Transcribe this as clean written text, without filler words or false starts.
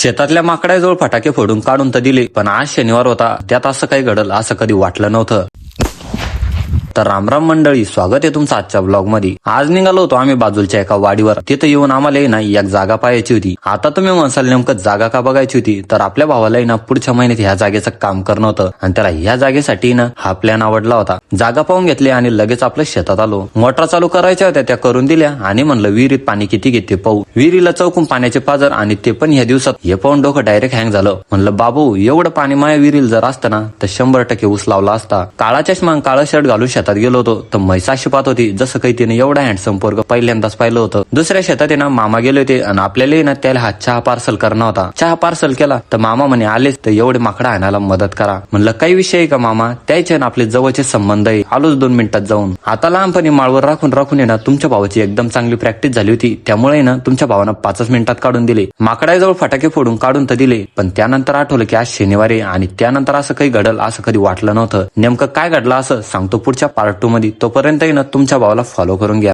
शेतातल्या माकडाजवळ फटाके फोडून काढून तर दिले, पण आज शनिवार होता, त्यात असं काही घडलं असं कधी वाटलं नव्हतं. तर रामराम मंडळी, स्वागत आहे तुमचं आजच्या ब्लॉग मध्ये. आज निघालो होतो आम्ही बाजूच्या एका वाडीवर. तिथं येऊन आम्हाला ना एक जागा पाहायची होती. आता तुम्ही म्हणसाल नेमकं जागा का बघायची होती, तर आपल्या भावाला ना पुढच्या महिन्यात ह्या जागेचं काम करणं होतं आणि त्याला ह्या जागेसाठी ना हा प्लॅन आवडला होता. जागा पाहून घेतली आणि लगेच आपल्या शेतात आलो. मोटर चालू करायच्या होत्या, त्या करून दिल्या आणि म्हणलं विहिरीत पाणी किती घेते पाहू. विहिरीला चौकून पाण्याचे पाजर आणि ते पण ह्या दिवसात, हे पाहून डोकं डायरेक्ट हँग झालं. म्हणलं बाबू, एवढं पाणी माया विहिरीला जर असतं ना तर 100% ऊस लावला असता. काळा चष्मा काळा शर्ट घालून शेतात गेलो होतो तर म्हैस अशी पाहत होती जसं काही तिने एवढा हँडसम पोरग पहिल्यांदाच पाहिलं होतं. दुसऱ्या शेतात ना मामा गेले होते आणि आपल्याला ना त्याला हा चहा पार्सल करणं होता. चहा पार्सल केला तर मामा म्हणे आलेच तर एवढे माकडा आणायला मदत करा. म्हणलं काही विषय आहे का मामा, त्याचे ना आपले जवळचे संबंध आहे, आलोच 2 मिनिटात जाऊन. आता लहानपणी माळवर राखून ना तुमच्या भावाची एकदम चांगली प्रॅक्टिस झाली होती, त्यामुळे ना तुमच्या भावानं 5 मिनिटात काढून दिले. माकडाजवळ फटाके फोडून काढून तर दिले, पण त्यानंतर आठवलं की आज शनिवार आहे आणि त्यानंतर असं काही घडल असं कधी वाटलं नव्हतं. नेमकं काय घडलं असं सांगतो पुढच्या पार्ट 2 मध्ये. तोपर्यंत ना तुमच्या भावाला फॉलो करून घ्या.